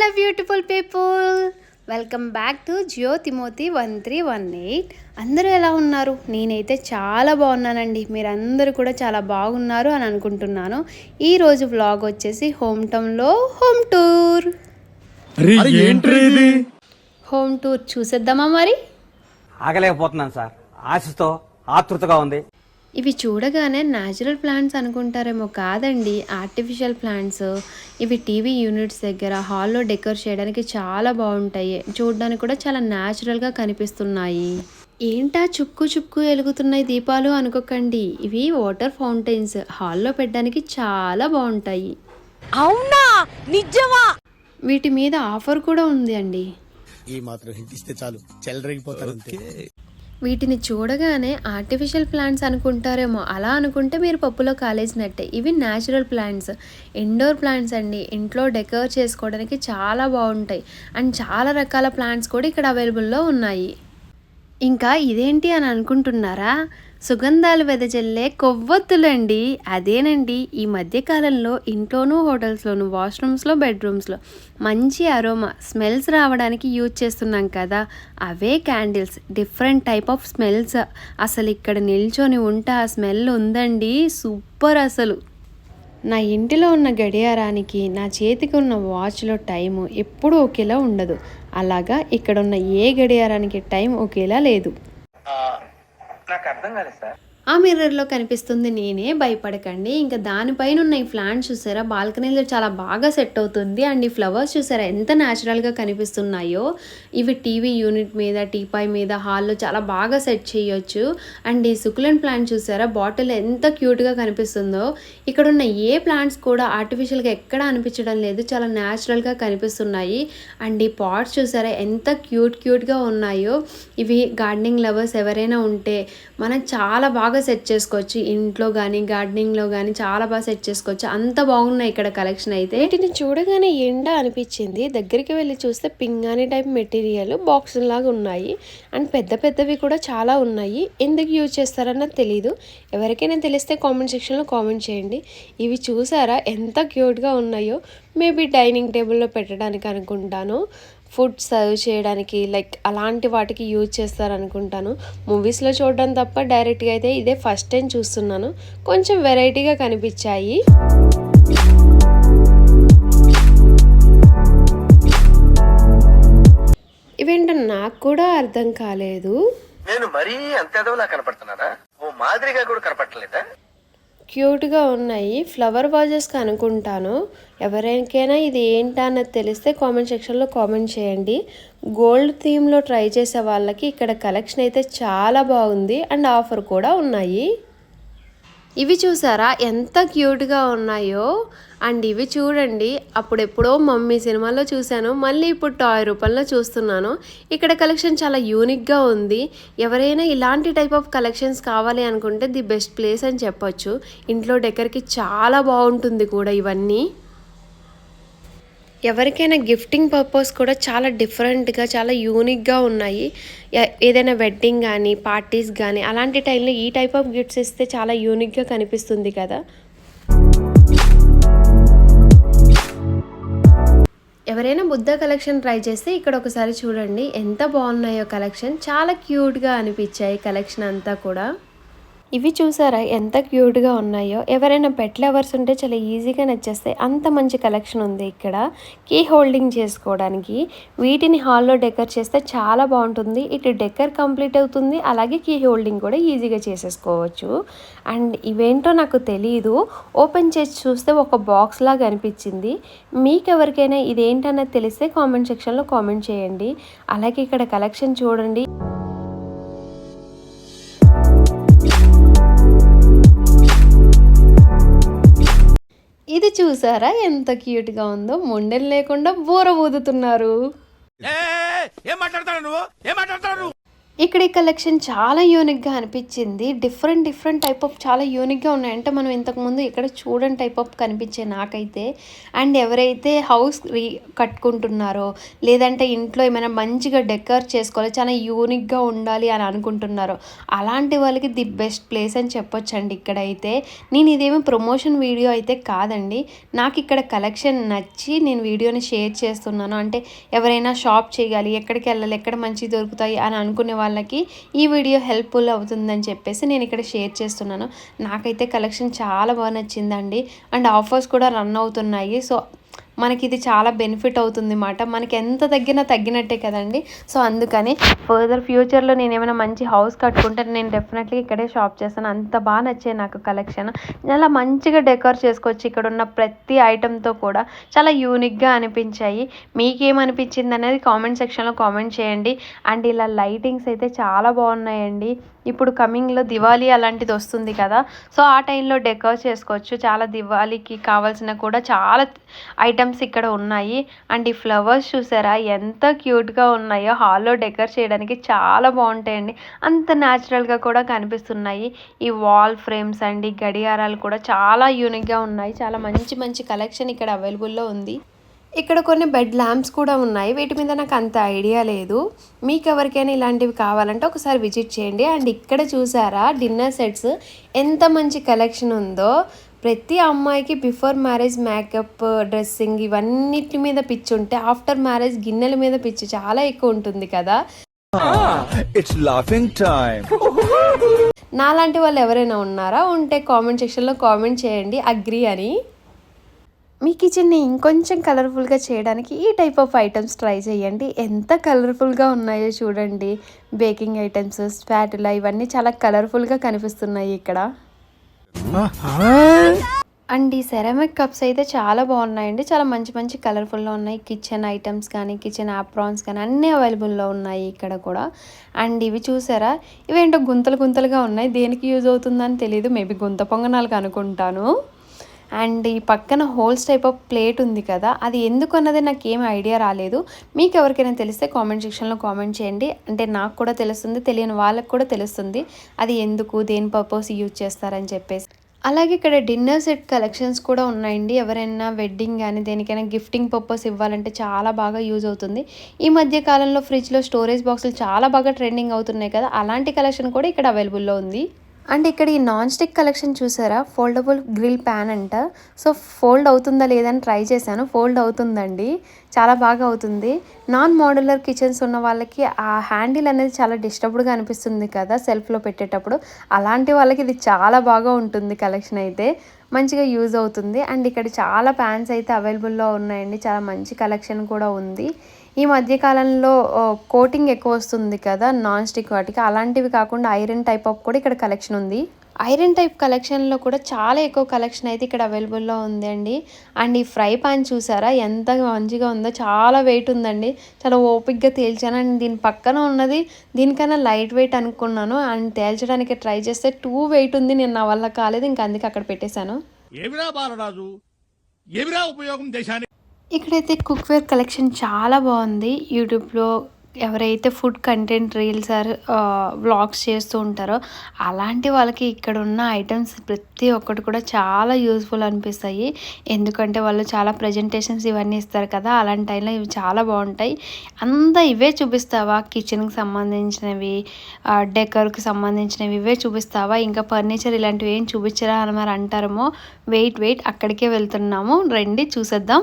Hello beautiful people, welcome back to Jio Timothy 1318. అందరూ ఎలా ఉన్నారు? నేనైతే చాలా బాగున్నానండి. మీరందరూ కూడా చాలా బాగున్నారు అని అనుకుంటున్నాను. ఈరోజు వ్లాగ్ వచ్చేసి హోమ్ టౌన్లో హోమ్ టూర్. హోమ్ టూర్ చూసేద్దామా మరి? ఆగలేకపోతున్నాను సార్, ఆశతో ఆతృతగా ఉంది. ఇవి చూడగానే న్యాచురల్ ప్లాంట్స్ అనుకుంటారేమో, కాదండి, ఆర్టిఫిషియల్ ప్లాంట్స్. ఇవి టీవీ యూనిట్స్ దగ్గర హాల్లో డెకర్ చేయడానికి చాలా బాగుంటాయి. చూడడానికి కూడా చాలా న్యాచురల్గా కనిపిస్తున్నాయి. ఏంటా చుక్కు చుక్కు వెలుగుతున్నాయి దీపాలు అనుకోకండి, ఇవి వాటర్ ఫౌంటైన్స్. హాల్లో పెట్టడానికి చాలా బాగుంటాయి. అవునా, నిజమా? వీటి మీద ఆఫర్ కూడా ఉంది అండి. ఈ మాత్రం హింట్ ఇస్తే చాలు, చెలరేగిపోతారు. వీటిని చూడగానే ఆర్టిఫిషియల్ ప్లాంట్స్ అనుకుంటారేమో, అలా అనుకుంటే మీరు పప్పులో కాలేసినట్టే. ఇవి న్యాచురల్ ప్లాంట్స్, ఇండోర్ ప్లాంట్స్ అండి. ఇంట్లో డెకర్ చేసుకోవడానికి చాలా బాగుంటాయి. అండ్ చాలా రకాల ప్లాంట్స్ కూడా ఇక్కడ అవైలబుల్లో ఉన్నాయి. ఇంకా ఇదేంటి అని అనుకుంటున్నారా? సుగంధాలు వెదజల్లే కొవ్వొత్తులండి. అదేనండి, ఈ మధ్యకాలంలో ఇంట్లోనూ హోటల్స్లోనూ వాష్రూమ్స్లో బెడ్రూమ్స్లో మంచి అరోమా స్మెల్స్ రావడానికి యూజ్ చేస్తున్నాం కదా, అవే candles. Different type of smells. అసలు ఇక్కడ నిల్చొని ఉంటే ఆ స్మెల్ ఉందండి, సూపర్ అసలు. నా ఇంటిలో ఉన్న గడియారానికి నా చేతికి ఉన్న వాచ్లో టైము ఎప్పుడూ ఒకేలా ఉండదు. అలాగా ఇక్కడ ఉన్న ఏ గడియారానికి టైం ఒకేలా లేదు. నాకు అర్థం కాలేదు సార్. ఆ మిర్రర్లో కనిపిస్తుంది నేనే, భయపడకండి. ఇంకా దానిపైన ఉన్న ఈ ప్లాంట్స్ చూసారా, బాల్కనీలో చాలా బాగా సెట్ అవుతుంది. అండ్ ఈ ఫ్లవర్స్ చూసారా ఎంత న్యాచురల్గా కనిపిస్తున్నాయో. ఇవి టీవీ యూనిట్ మీద, టీపాయ్ మీద, హాల్లో చాలా బాగా సెట్ చేయొచ్చు. అండ్ ఈ సుకులెంట్ ప్లాంట్ చూసారా, బాటిల్ ఎంత క్యూట్గా కనిపిస్తుందో. ఇక్కడ ఉన్న ఏ ప్లాంట్స్ కూడా ఆర్టిఫిషియల్గా ఎక్కడ అనిపించడం లేదు, చాలా న్యాచురల్గా కనిపిస్తున్నాయి. అండ్ ఈ పాట్స్ చూసారా ఎంత క్యూట్గా ఉన్నాయో. ఇవి గార్డెనింగ్ లవర్స్ ఎవరైనా ఉంటే మనం చాలా బాగా సెట్ చేసుకోవచ్చు. ఇంట్లో కానీ గార్డెనింగ్లో కానీ చాలా బాగా సెట్ చేసుకోవచ్చు. అంత బాగున్నాయి ఇక్కడ కలెక్షన్ అయితే. వీటిని చూడగానే ఎండ అనిపించింది. దగ్గరికి వెళ్ళి చూస్తే పింగాణి టైప్ మెటీరియల్ బాక్స్ లాగా ఉన్నాయి. అండ్ పెద్దవి కూడా చాలా ఉన్నాయి. ఎందుకు యూజ్ చేస్తారన్నది తెలీదు. ఎవరికైనా తెలిస్తే కామెంట్ సెక్షన్లో కామెంట్ చేయండి. ఇవి చూసారా ఎంత క్యూట్గా ఉన్నాయో. మేబీ డైనింగ్ టేబుల్లో పెట్టడానికి అనుకుంటాను, ఫుడ్ సర్వ్ చేయడానికి, లైక్ అలాంటి వాటికి యూజ్ చేస్తారనుకుంటాను. మూవీస్లో చూడడం తప్ప డైరెక్ట్గా అయితే ఇదే ఫస్ట్ టైం చూస్తున్నాను. కొంచెం వెరైటీగా కనిపించాయి. ఇవేంటో నాకు కూడా అర్థం కాలేదు. నేను మరీ అంత ఎదవలా కనపడుతున్నారా? ఓ మాదిరిగా కూడా కనపడలేదా? క్యూట్గా ఉన్నాయి. ఫ్లవర్ వాజెస్కి అనుకుంటాను. ఎవరికైనా ఇది ఏంటా అన్నది తెలిస్తే కామెంట్ సెక్షన్లో కామెంట్ చేయండి. గోల్డ్ థీమ్లో ట్రై చేసే వాళ్ళకి ఇక్కడ కలెక్షన్ అయితే చాలా బాగుంది. అండ్ ఆఫర్ కూడా ఉన్నాయి. ఇవి చూసారా ఎంత క్యూట్గా ఉన్నాయో. అండ్ ఇవి చూడండి, అప్పుడెప్పుడో మమ్మీ సినిమాలో చూశాను, మళ్ళీ ఇప్పుడు టాయ్ రూపంలో చూస్తున్నాను. ఇక్కడ కలెక్షన్ చాలా యూనిక్గా ఉంది. ఎవరైనా ఇలాంటి టైప్ ఆఫ్ కలెక్షన్స్ కావాలి అనుకుంటే ది బెస్ట్ ప్లేస్ అని చెప్పొచ్చు. ఇంట్లో డెకర్కి చాలా బాగుంటుంది కూడా ఇవన్నీ. ఎవరికైనా గిఫ్టింగ్ పర్పస్ కూడా చాలా డిఫరెంట్గా చాలా యూనిక్గా ఉన్నాయి. ఏదైనా వెడ్డింగ్ కానీ పార్టీస్ కానీ అలాంటి టైంలో ఈ టైప్ ఆఫ్ గిఫ్ట్స్ ఇస్తే చాలా యూనిక్గా కనిపిస్తుంది కదా. ఎవరైనా బుద్ధ కలెక్షన్ ట్రై చేస్తే ఇక్కడ ఒకసారి చూడండి ఎంత బాగున్నాయో కలెక్షన్. చాలా క్యూట్గా అనిపించాయి కలెక్షన్ అంతా కూడా. ఇవి చూసారా ఎంత క్యూట్గా ఉన్నాయో. ఎవరైనా పెట్ లవర్స్ ఉంటే చాలా ఈజీగా నచ్చేస్తాయి, అంత మంచి కలెక్షన్ ఉంది ఇక్కడ. కీ హోల్డింగ్ చేసుకోవడానికి వీటిని హాల్లో డెకర్ చేస్తే చాలా బాగుంటుంది. ఇటు డెకర్ కంప్లీట్ అవుతుంది, అలాగే కీ హోల్డింగ్ కూడా ఈజీగా చేసేసుకోవచ్చు. అండ్ ఇవేంటో నాకు తెలియదు, ఓపెన్ చేసి చూస్తే ఒక బాక్స్ లాగా అనిపించింది. మీకు ఎవరికైనా ఇదేంటన్నది తెలిస్తే కామెంట్ సెక్షన్లో కామెంట్ చేయండి. అలాగే ఇక్కడ కలెక్షన్ చూడండి. ఇది చూసారా ఎంత క్యూట్గా ఉందో. మొండెలు లేకుండా బోర ఊదుతున్నారు. ఇక్కడ ఈ కలెక్షన్ చాలా యూనిక్గా అనిపించింది. డిఫరెంట్ టైప్ ఆఫ్ చాలా యూనిక్గా ఉన్నాయి. అంటే మనం ఇంతకుముందు ఇక్కడ చూడని టైప్ ఆఫ్ కనిపించే నాకైతే. అండ్ ఎవరైతే హౌస్ కట్టుకుంటున్నారో లేదంటే ఇంట్లో ఏమైనా మంచిగా డెకర్ చేసుకోవాలి, చాలా యూనిక్గా ఉండాలి అని అనుకుంటున్నారో అలాంటి వాళ్ళకి ది బెస్ట్ ప్లేస్ అని చెప్పొచ్చండి ఇక్కడైతే. నేను ఇదేమో ప్రమోషన్ వీడియో అయితే కాదండి, నాకు ఇక్కడ కలెక్షన్ నచ్చి నేను వీడియోని షేర్ చేస్తున్నాను. అంటే ఎవరైనా షాప్ చేయాలి, ఎక్కడికి వెళ్ళాలి, ఎక్కడ మంచి దొరుకుతాయి అని అనుకునే వాళ్ళకి ఈ వీడియో హెల్ప్ఫుల్ అవుతుందని చెప్పేసి నేను ఇక్కడ షేర్ చేస్తున్నాను. నాకైతే కలెక్షన్ చాలా బాగా నచ్చిందండి. అండ్ ఆఫర్స్ కూడా రన్ అవుతున్నాయి. సో మనకి ఇది చాలా బెనిఫిట్ అవుతుంది అన్నమాట. మనకి ఎంత తగ్గినట్టే కదండి. సో అందుకని ఫర్దర్ ఫ్యూచర్లో నేను ఏమైనా మంచి హౌస్ కట్టుకుంటే నేను డెఫినెట్లీ ఇక్కడే షాప్ చేస్తాను. అంత బాగా నచ్చాయి నాకు కలెక్షన్. చాలా మంచిగా డెకర్ చేసుకోవచ్చు. ఇక్కడ ఉన్న ప్రతి ఐటెంతో కూడా చాలా యూనిక్గా అనిపించాయి. మీకేమనిపించింది అనేది కామెంట్ సెక్షన్లో కామెంట్ చేయండి. అండ్ ఇలా లైటింగ్స్ అయితే చాలా బాగున్నాయండి. ఇప్పుడు కమింగ్లో దివాళీ అలాంటిది వస్తుంది కదా, సో ఆ టైంలో డెకర్ చేసుకోవచ్చు. చాలా దివాళీకి కావాల్సిన కూడా చాలా ఐటమ్స్ ఇక్కడ ఉన్నాయి. అండ్ ఈ ఫ్లవర్స్ చూసారా ఎంత క్యూట్గా ఉన్నాయో, హాల్లో డెకర్ చేయడానికి చాలా బాగుంటాయండి. అంత న్యాచురల్గా కూడా కనిపిస్తున్నాయి. ఈ వాల్ ఫ్రేమ్స్ అండి, గడియారాలు కూడా చాలా యూనిక్గా ఉన్నాయి. చాలా మంచి కలెక్షన్ ఇక్కడ అవైలబుల్లో ఉంది. ఇక్కడ కొన్ని బెడ్ ల్యాంప్స్ కూడా ఉన్నాయి. వీటి మీద నాకు అంత ఐడియా లేదు. మీకు ఎవరికైనా ఇలాంటివి కావాలంటే ఒకసారి విజిట్ చేయండి. అండ్ ఇక్కడ చూసారా డిన్నర్ సెట్స్ ఎంత మంచి కలెక్షన్ ఉందో. ప్రతి అమ్మాయికి బిఫోర్ మ్యారేజ్ మేకప్, డ్రెస్సింగ్ ఇవన్నిటి మీద పిచ్చి ఉంటే ఆఫ్టర్ మ్యారేజ్ గిన్నెల మీద పిచ్చి చాలా ఎక్కువ ఉంటుంది కదా. It's laughing time. నాలాంటి వాళ్ళు ఎవరైనా ఉన్నారా? ఉంటే కామెంట్ సెక్షన్లో కామెంట్ చేయండి అగ్రీ అని. మీ కిచెన్ని ఇంకొంచెం కలర్ఫుల్గా చేయడానికి ఈ టైప్ ఆఫ్ ఐటమ్స్ ట్రై చేయండి. ఎంత కలర్ఫుల్గా ఉన్నాయో చూడండి. బేకింగ్ ఐటమ్స్, స్పాటులా ఇవన్నీ చాలా కలర్ఫుల్గా కనిపిస్తున్నాయి ఇక్కడ. అండ్ ఈ సెరామిక్ కప్స్ అయితే చాలా బాగున్నాయండి. చాలా మంచి కలర్ఫుల్లో ఉన్నాయి. కిచెన్ ఐటమ్స్ కానీ, కిచెన్ ఆప్రాన్స్ కానీ అన్నీ అవైలబుల్లో ఉన్నాయి ఇక్కడ కూడా. అండ్ ఇవి చూసారా, ఇవేంటో గుంతలుగా ఉన్నాయి. దేనికి యూజ్ అవుతుందని తెలియదు. మేబీ గుంత పొంగనాలకు అనుకుంటాను. అండ్ ఈ పక్కన హోల్స్ టైప్ ఆఫ్ ప్లేట్ ఉంది కదా, అది ఎందుకు అన్నది నాకు ఏం ఐడియా రాలేదు. మీకు ఎవరికైనా తెలిస్తే కామెంట్ సెక్షన్లో కామెంట్ చేయండి. అంటే నాకు కూడా తెలుస్తుంది, తెలియని వాళ్ళకి కూడా తెలుస్తుంది అది ఎందుకు, దేని పర్పస్ యూజ్ చేస్తారని చెప్పేసి. అలాగే ఇక్కడ డిన్నర్ సెట్ కలెక్షన్స్ కూడా ఉన్నాయండి. ఎవరైనా వెడ్డింగ్ కానీ దేనికైనా గిఫ్టింగ్ పర్పస్ ఇవ్వాలంటే చాలా బాగా యూజ్ అవుతుంది. ఈ మధ్య కాలంలో ఫ్రిడ్జ్లో స్టోరేజ్ బాక్సులు చాలా బాగా ట్రెండింగ్ అవుతున్నాయి కదా, అలాంటి కలెక్షన్ కూడా ఇక్కడ అవైలబుల్లో ఉంది. అండ్ ఇక్కడ ఈ నాన్ స్టిక్ కలెక్షన్ చూసారా, ఫోల్డబుల్ గ్రిల్ ప్యాన్ అంట. సో ఫోల్డ్ అవుతుందా లేదని ట్రై చేశాను. ఫోల్డ్ అవుతుందండి, చాలా బాగా అవుతుంది. నాన్ మోడ్యులర్ కిచెన్స్ ఉన్న వాళ్ళకి ఆ హ్యాండిల్ అనేది చాలా డిస్టర్బ్డ్గా అనిపిస్తుంది కదా సెల్ఫ్లో పెట్టేటప్పుడు, అలాంటి వాళ్ళకి ఇది చాలా బాగా ఉంటుంది. కలెక్షన్ అయితే మంచిగా యూజ్ అవుతుంది. అండ్ ఇక్కడ చాలా ప్యాన్స్ అయితే అవైలబుల్లో ఉన్నాయండి. చాలా మంచి కలెక్షన్ కూడా ఉంది. ఈ మధ్యకాలంలో కోటింగ్ ఎక్కువ వస్తుంది కదా నాన్ స్టిక్ వాటికి, అలాంటివి కాకుండా ఐరన్ టైప్ ఆఫ్ కూడా ఇక్కడ కలెక్షన్ ఉంది. ఐరన్ టైప్ కలెక్షన్లో కూడా చాలా ఎక్కువ కలెక్షన్ అయితే ఇక్కడ అవైలబుల్లో ఉంది అండి. అండ్ ఈ ఫ్రై పాన్ చూసారా ఎంత మంచిగా ఉందో, చాలా వెయిట్ ఉందండి. చాలా ఓపిక్గా తేల్చాను. అండ్ దీని పక్కన ఉన్నది దీనికన్నా లైట్ వెయిట్ అనుకున్నాను. అండ్ తేల్చడానికి ట్రై చేస్తే 2 వెయిట్ ఉంది. నేను నా వల్ల కాలేదు, ఇంకా అందుకే అక్కడ పెట్టేశాను. ఏమిరా బాలరాజు, ఏమిరా ఉపయోగం దేశానికి. ఇక్కడైతే కుక్వేర్ కలెక్షన్ చాలా బాగుంది. యూట్యూబ్లో ఎవరైతే food content reels or vlogs చేస్తూ ఉంటారో అలాంటి వాళ్ళకి ఇక్కడ ఉన్న ఐటమ్స్ ప్రతి ఒక్కటి కూడా చాలా యూస్ఫుల్ అనిపిస్తాయి. ఎందుకంటే వాళ్ళు చాలా ప్రజెంటేషన్స్ ఇవన్నీ ఇస్తారు కదా, అలాంటి టైంలో ఇవి చాలా బాగుంటాయి. అంతా ఇవే చూపిస్తావా, కిచెన్కి సంబంధించినవి, డెకర్కి సంబంధించినవి ఇవే చూపిస్తావా, ఇంకా ఫర్నిచర్ ఇలాంటివి ఏం చూపించరా అని మరి అంటారేమో. వెయిట్ అక్కడికే వెళ్తున్నాము, రండి చూసేద్దాం.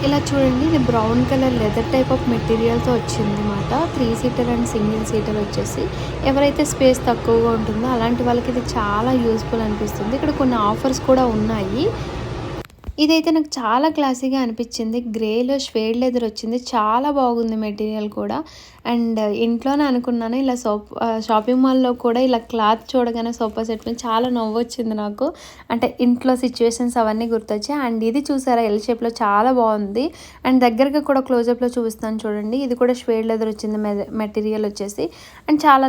ఇలా చూడండి, ఇది brown colour leather type of మెటీరియల్తో వచ్చింది అన్నమాట. 3 సీటర్ అండ్ సింగిల్ సీటర్ వచ్చేసి ఎవరైతే స్పేస్ తక్కువగా ఉంటుందో అలాంటి వాళ్ళకి ఇది చాలా యూస్ఫుల్ అనిపిస్తుంది. ఇక్కడ కొన్ని ఆఫర్స్ కూడా ఉన్నాయి. ఇదైతే నాకు చాలా క్లాసీగా అనిపించింది. గ్రేలో షేడ్ లెదర్ వచ్చింది, చాలా బాగుంది మెటీరియల్ కూడా. అండ్ ఇంట్లోనే అనుకున్నాను, ఇలా షాపింగ్ మాల్లో కూడా ఇలా క్లాత్ చూడగానే సోఫా సెట్ మీద చాలా నవ్వు వచ్చింది నాకు. అంటే ఇంట్లో సిచ్యువేషన్స్ అవన్నీ గుర్తొచ్చాయి. అండ్ ఇది చూసారా ఎల్ షేప్లో చాలా బాగుంది. అండ్ దగ్గరగా కూడా క్లోజప్లో చూపిస్తాను చూడండి. ఇది కూడా షేడ్ లెదర్ వచ్చింది మెటీరియల్ వచ్చేసి. అండ్ చాలా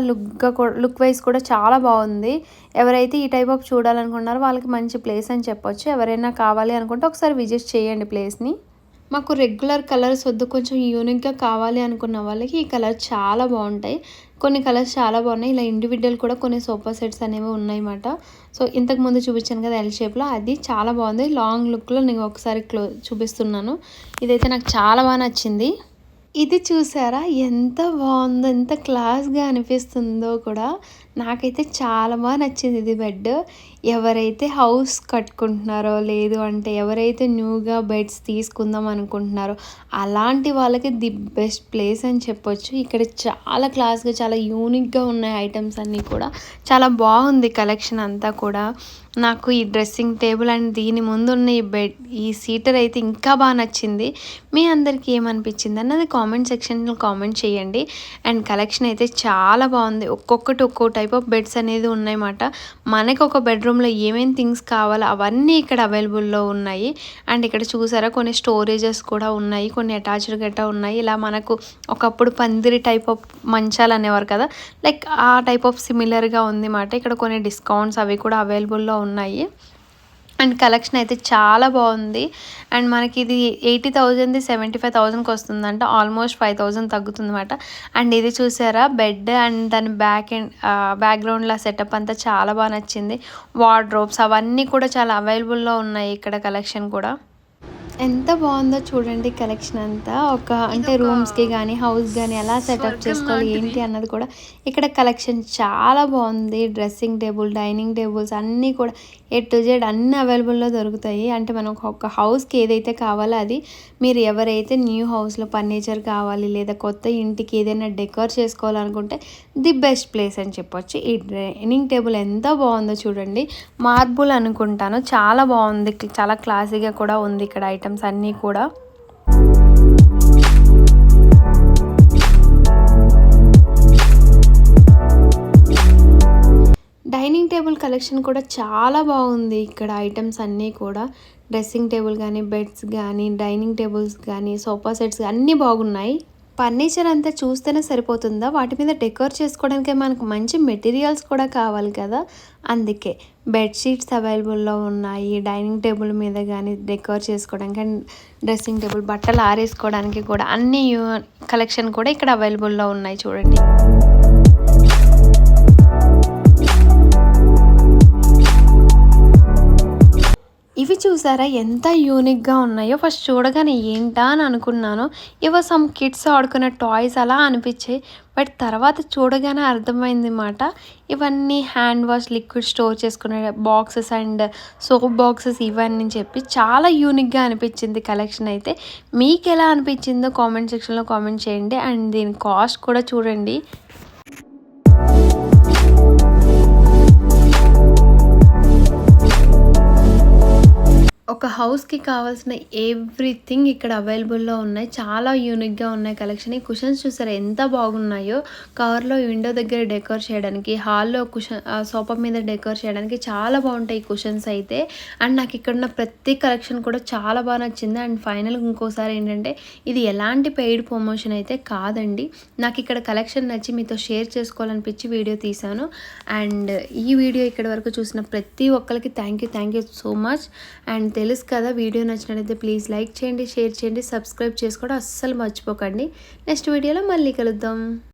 లుక్ వైజ్ కూడా చాలా బాగుంది. ఎవరైతే ఈ టైప్ ఆఫ్ చూడాలనుకున్నారో వాళ్ళకి మంచి ప్లేస్ అని చెప్పొచ్చు. ఎవరైనా కావాలి అనుకుంటే ఒకసారి విజిట్ చేయండి ప్లేస్ని. మాకు రెగ్యులర్ కలర్స్ వద్దు, కొంచెం యూనిక్గా కావాలి అనుకున్న వాళ్ళకి ఈ కలర్ చాలా బాగుంటాయి. కొన్ని కలర్స్ చాలా బాగున్నాయి. ఇలా ఇండివిజువల్ కూడా కొన్ని సోఫా సెట్స్ అనేవి ఉన్నాయన్నమాట. సో ఇంతకుముందు చూపించాను కదా ఎల్ షేప్లో, అది చాలా బాగుంది. లాంగ్ లుక్లో నేను ఒకసారి చూపిస్తున్నాను. ఇదైతే నాకు చాలా బాగా నచ్చింది. ఇది చూసారా ఎంత బాగుందో, ఎంత క్లాస్గా అనిపిస్తుందో కూడా. నాకైతే చాలా బాగా నచ్చింది ఇది బెడ్. ఎవరైతే హౌస్ కట్టుకుంటున్నారో, లేదు అంటే ఎవరైతే న్యూగా బెడ్స్ తీసుకుందాం అనుకుంటున్నారో అలాంటి వాళ్ళకి ది బెస్ట్ ప్లేస్ అని చెప్పొచ్చు. ఇక్కడ చాలా క్లాస్గా, చాలా యూనిక్గా ఉన్నాయి ఐటమ్స్ అన్నీ కూడా. చాలా బాగుంది కలెక్షన్ అంతా కూడా. నాకు ఈ డ్రెస్సింగ్ టేబుల్ అండ్ దీని ముందు ఉన్న ఈ బెడ్, ఈ సీటర్ అయితే ఇంకా బాగా నచ్చింది. మీ అందరికీ ఏమనిపించింది అన్నది కామెంట్ సెక్షన్లో కామెంట్ చేయండి. అండ్ కలెక్షన్ అయితే చాలా బాగుంది. ఒక్కొక్కటి ఒక్కో టైప్ ఆఫ్ బెడ్స్ అనేది ఉన్నాయన్నమాట. మనకు ఒక బెడ్రూమ్లో ఏమేమి థింగ్స్ కావాలో అవన్నీ ఇక్కడ అవైలబుల్లో ఉన్నాయి. అండ్ ఇక్కడ చూసారా కొన్ని స్టోరేజెస్ కూడా ఉన్నాయి, కొన్ని అటాచ్డ్ గట్టా ఉన్నాయి. ఇలా మనకు ఒకప్పుడు పందిరి టైప్ ఆఫ్ మంచాలు అనేవారు కదా, లైక్ ఆ టైప్ ఆఫ్ సిమిలర్గా ఉంది మాట. ఇక్కడ కొన్ని డిస్కౌంట్స్ అవి కూడా అవైలబుల్లో ఉన్నాయి. అండ్ కలెక్షన్ అయితే చాలా బాగుంది. అండ్ మనకి ఇది 80,000ది 75,000కి వస్తుందంట. ఆల్మోస్ట్ 5,000 తగ్గుతుంది అన్నమాట. అండ్ ఇది చూసారా బెడ్ అండ్ దాని బ్యాక్గ్రౌండ్లో సెటప్ అంతా చాలా బాగా నచ్చింది. వార్డ్రోబ్స్ అవన్నీ కూడా చాలా అవైలబుల్లో ఉన్నాయి ఇక్కడ కలెక్షన్ కూడా. ఎంత బాగుందో చూడండి కలెక్షన్ అంతా. అంటే రూమ్స్కి కానీ హౌస్ కానీ ఎలా సెటప్ చేసుకోవాలి ఏంటి అన్నది కూడా ఇక్కడ కలెక్షన్ చాలా బాగుంది. డ్రెస్సింగ్ టేబుల్, డైనింగ్ టేబుల్స్ అన్నీ కూడా A to Z అన్నీ అవైలబుల్లో దొరుకుతాయి. అంటే మనకు ఒక హౌస్కి ఏదైతే కావాలో అది, మీరు ఎవరైతే న్యూ హౌస్లో ఫర్నిచర్ కావాలి లేదా కొత్త ఇంటికి ఏదైనా డెకోర్ చేసుకోవాలనుకుంటే ది బెస్ట్ ప్లేస్ అని చెప్పొచ్చు. ఈ డైనింగ్ టేబుల్ ఎంత బాగుందో చూడండి. మార్బుల్ అనుకుంటాను, చాలా బాగుంది, చాలా క్లాసీగా కూడా ఉంది ఇక్కడ ఐటమ్స్ అన్నీ కూడా. డైనింగ్ టేబుల్ కలెక్షన్ కూడా చాలా బాగుంది ఇక్కడ ఐటమ్స్ అన్నీ కూడా. డ్రెస్సింగ్ టేబుల్ కానీ, బెడ్స్ కానీ, డైనింగ్ టేబుల్స్ కానీ, సోఫా సెట్స్ అన్నీ బాగున్నాయి. ఫర్నిచర్ అంతా చూస్తేనే సరిపోతుందా, వాటి మీద డెకోర్ చేసుకోవడానికి మనకు మంచి మెటీరియల్స్ కూడా కావాలి కదా. అందుకే బెడ్షీట్స్ అవైలబుల్లో ఉన్నాయి. డైనింగ్ టేబుల్ మీద కానీ డెకోర్ చేసుకోవడానికి, అండ్ డ్రెస్సింగ్ టేబుల్, బట్టలు ఆరేసుకోవడానికి కూడా అన్ని కలెక్షన్ కూడా ఇక్కడ అవైలబుల్లో ఉన్నాయి చూడండి. ఇవి చూసారా ఎంత యూనిక్గా ఉన్నాయో. ఫస్ట్ చూడగానే ఏంటా అని అనుకున్నాను. ఇవో సమ్ కిడ్స్ ఆడుకునే టాయ్స్ అలా అనిపించాయి. బట్ తర్వాత చూడగానే అర్థమైంది మాట, ఇవన్నీ హ్యాండ్ వాష్ లిక్విడ్ స్టోర్ చేసుకునే బాక్సెస్ అండ్ సోప్ బాక్సెస్ ఇవన్నీ చెప్పి చాలా యూనిక్గా అనిపించింది కలెక్షన్ అయితే. మీకు ఎలా అనిపించిందో కామెంట్ సెక్షన్లో కామెంట్ చేయండి. అండ్ దీని కాస్ట్ కూడా చూడండి. ఒక హౌస్కి కావాల్సిన ఎవ్రీథింగ్ ఇక్కడ అవైలబుల్లో ఉన్నాయి. చాలా యూనిక్గా ఉన్నాయి కలెక్షన్. ఈ కుషన్స్ చూసారా ఎంత బాగున్నాయో. కవర్లో విండో దగ్గర డెకోర్ చేయడానికి, హాల్లో సోఫా మీద డెకోర్ చేయడానికి చాలా బాగుంటాయి ఈ కుషన్స్ అయితే. అండ్ నాకు ఇక్కడ ఉన్న ప్రతి కలెక్షన్ కూడా చాలా బాగా నచ్చింది. అండ్ ఫైనల్ ఇంకోసారి ఏంటంటే, ఇది ఎలాంటి పెయిడ్ ప్రమోషన్ అయితే కాదండి. నాకు ఇక్కడ కలెక్షన్ నచ్చి మీతో షేర్ చేసుకోవాలనిపించి వీడియో తీశాను. అండ్ ఈ వీడియో ఇక్కడ వరకు చూసిన ప్రతి ఒక్కరికి thank you so much. And తెలుసు కదా, వీడియో నచ్చినట్లయితే ప్లీజ్ లైక్ చేయండి, షేర్ చేయండి, సబ్స్క్రైబ్ చేసుకోవడం అస్సలు మర్చిపోకండి. నెక్స్ట్ వీడియోలో మళ్ళీ కలుద్దాం.